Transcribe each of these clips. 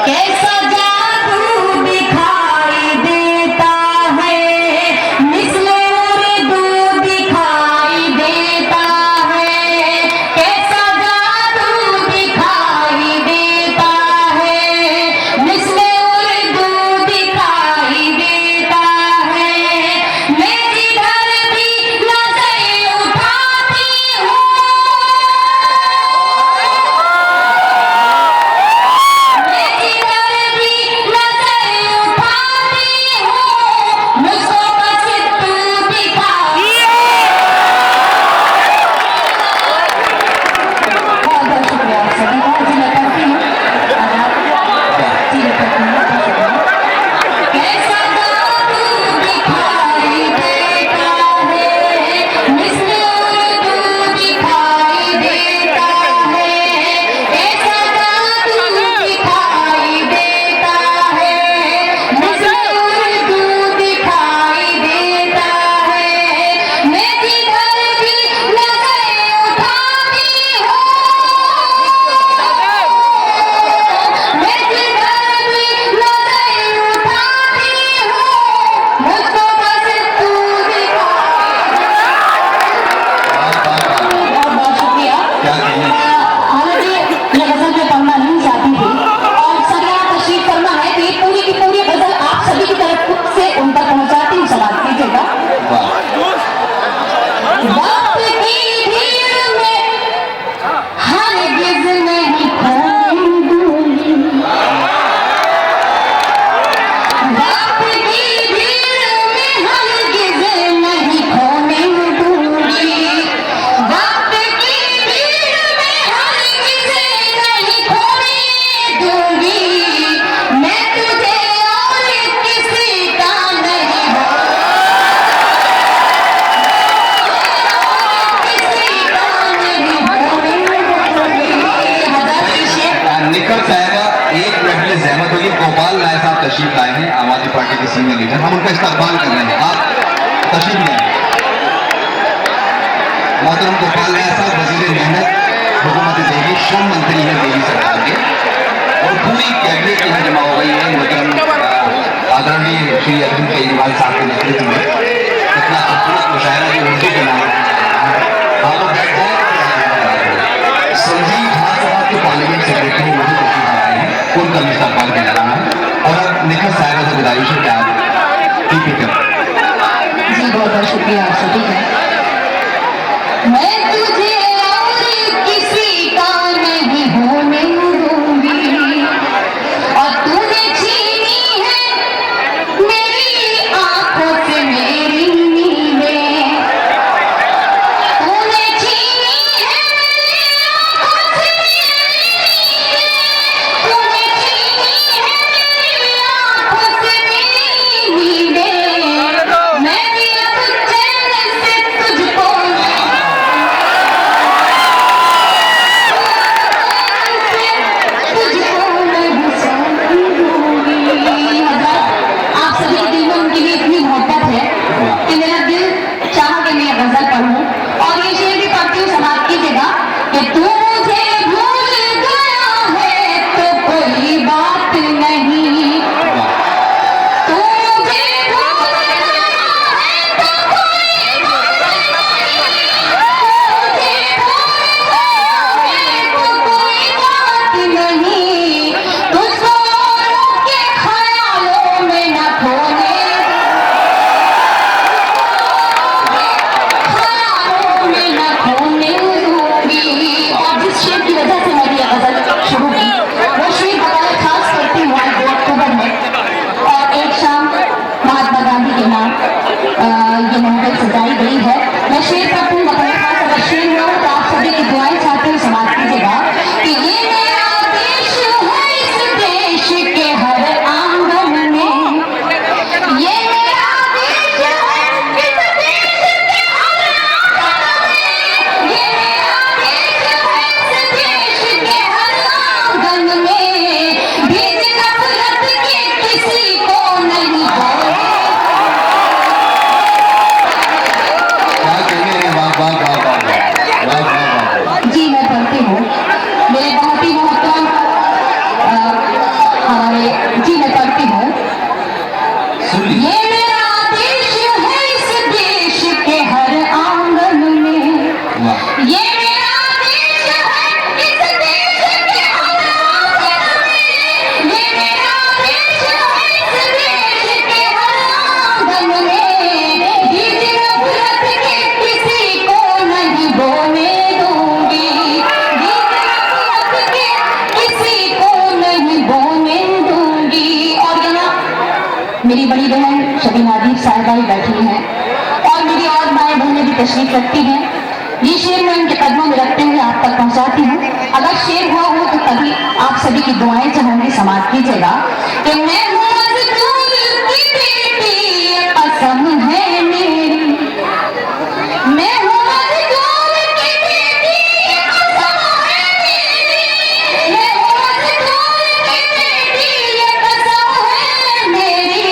कैसा जादू दिखाई देता है, मिसले उर्दू दिखाई देता है। कैसा जादू दिखाई देता है, मिसले उर्दू दिखाई देता है। मैं जिधर भी नजर उठाती हूँ, गोपाल राय साहब तशरीफ लाए हैं, आम आदमी पार्टी के सीनियर लीडर। हम उनका इस्तकबाल कर रहे हैं, आप तशरीफ लाए। मोहतरम गोपाल राय साहब वजीर मेहनत हुकूमत दिल्ली, श्रम मंत्री है दिल्ली सरकार के, और पूरी कैबिनेट यहाँ जमा हो गई है मोहतरम आदरणीय श्री अरविंद केजरीवाल साहब के नेतृत्व में। इतना खूबसूरत मुशायरा जो उर्दू के नाम आप लोग बैठ जाए। संजीव झा साहब के पार्लियामेंट सेक्रेटरी उर्दू तशरीफ लाए हैं, उनका भी इस्तकबाल किया जा रहा है। और अब निखत साहिबा से गुजारिश है कि आप ठीक है। जी बहुत बहुत शुक्रिया आप सभी का। मैं तुझे और किसी का नहीं होने दूंगी, और तूने छीनी है मेरी आंखों से मेरी नींदें। तूने छीनी है मेरी आंखों से मेरी नींदें। तूने छीनी है मेरी आंखों से मेरी नींदें। मैं भी अब चैन मेरी बड़ी बहन शबीना दीप साहिबा भी बैठी हैं और मेरी और माएँ बहनें भी तशरीफ रखती हैं। ये शेर मैं उनके कदमों में रखते हुए आप तक पहुंचाती हूँ। अगर शेर हुआ हो तो तभी आप सभी की दुआएं चाहूंगी समाप्त कीजिएगा कि मैं हूँ मजदूर की बेटी, कसम है मेरी, मैं हूँ मजदूर की बेटी, कसम है मेरी, मैं हूँ मजदूर की बेटी, कसम है मेरी,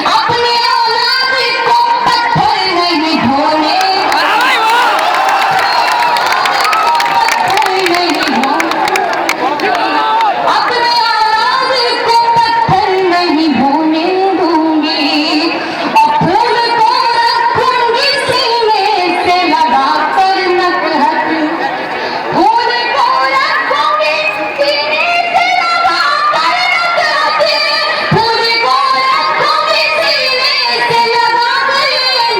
अपनी औलाद को पत्थर नहीं ढोने, अपने औलाद को पत्थर नहीं ढोने दूंगी और फूल को रखूंगी सीने से लगा कर नकहत, फूल को रखूंगी सीने से लगा कर नकहत, फूल को रखूंगी सीने से लगा कर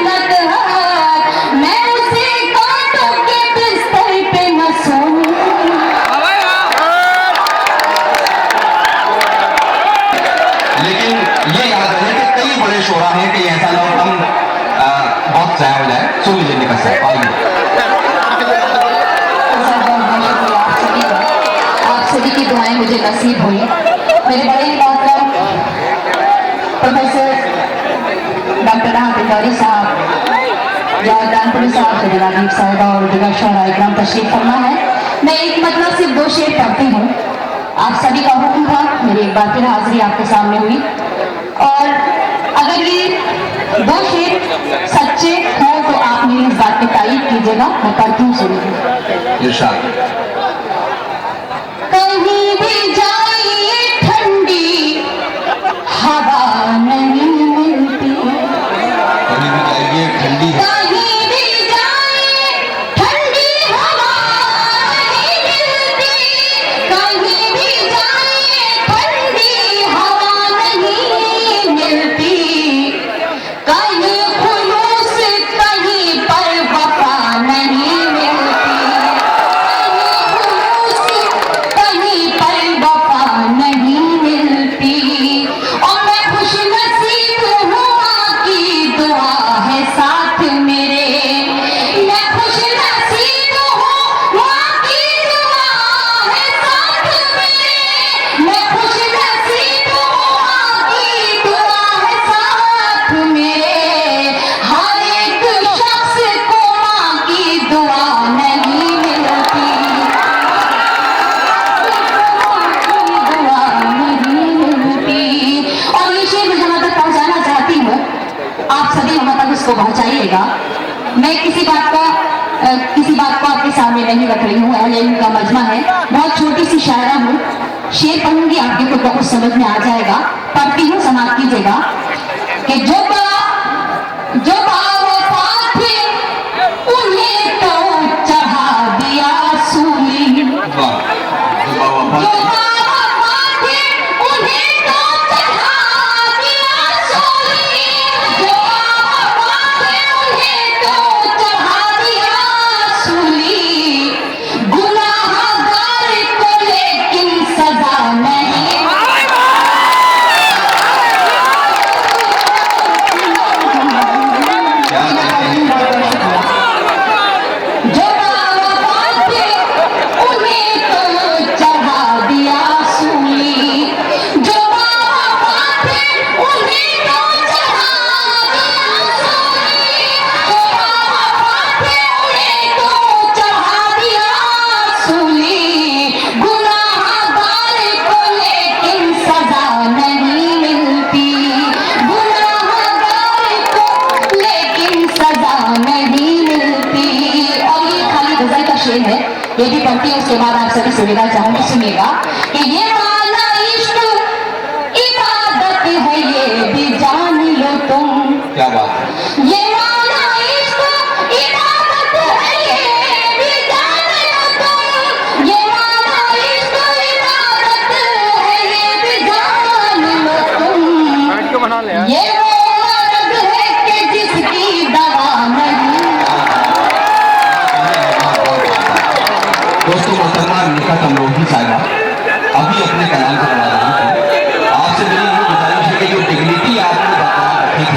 नकहत, मैं उसे कांटों के बिस्तर पे न सोऊं। लेकिन ये याद रहे कि कई बड़े शोरा हैं कि ऐसा ना हो हम बहुत ज़ाया हो जाए। सुन लीजिए निकल साहब, आइए। आप सभी की दुआएं मुझे नसीब हुई। मेरे बड़े ही मोहतरम प्रोफेसर डॉक्टर राहत इंदौरी साहब, जवाहरलालपुरी साहब, शबीना दीप साहिबा और दीगर शोहरा इकराम तशरीफ फरमा है। मैं एक मतलब सिर्फ 2 शेर पढ़ती हूँ। आप सभी का हुक्म था, मेरी एक बार फिर हाजिरी आपके सामने हुई और अगर ये 2 शेर सच्चे हों तो आप मेरी इस बात की तारीफ कीजिएगा। मैं पढ़ती हूँ, सुनिए। इरशाद। कहीं भी जाइए ठंडी हवा नहीं मिलती, कभी भी जाइए ठंडी है, कहीं भी जाइए ठंडी हवा नहीं मिलती, कहीं भी जाइए ठंडी हवा नहीं मिलती, कहीं खुलूस कहीं पर वफा नहीं मिलती, कहीं पर वफा नहीं मिलती, और मैं खुश नसीब हूँ की दुआ है साथ मेरे, मैं खुश नसीब हूँ की दुआ है साथ मेरे, मैं खुश नसीब हूँ की दुआ है साथ मेरे, हर एक शख्स को माँ की दुआ नहीं मिलती, दुआ नहीं मिलती। और ये शेर मैं जहाँ तक पहुँचाना चाहती हूँ, आप सभी वहाँ तक इसको पहुँचाइएगा। मैं किसी बात को आपके सामने नहीं रख रही हूँ, अहले इल्म का मजमा है, बहुत छोटी सी शायरा हूँ। शेर पढ़ूंगी, आपके को बहुत समझ में आ जाएगा। पढ़ती हूँ, समाप्त कीजिएगा कि जो बावफा थे उन्हें तो चढ़ा दिया सूली, वाह, जो बावफा थे उन्हें तो चढ़ा दिया सूली, जो बावफा थे उन्हें तो चढ़ा दिया सूली, गुनाहगार को लेकिन सजा नहीं, क्या कहते हैं? जो बावफा थे उन्हें तो चढ़ा दिया सूली, जो बावफा थे उन्हें तो चढ़ा दिया सूली, जो बावफा थे उन्हें तो चढ़ा दिया सूली, गुनाहगार को लेकिन सजा नहीं मिलती, गुनाहगार को लेकिन सजा नहीं मिलती। और ये खाली गजल का शेर है, ये भी पढ़ती है, उसके बाद आप सभी सुनेगा चाहूंगी, सुनिएगा कि ये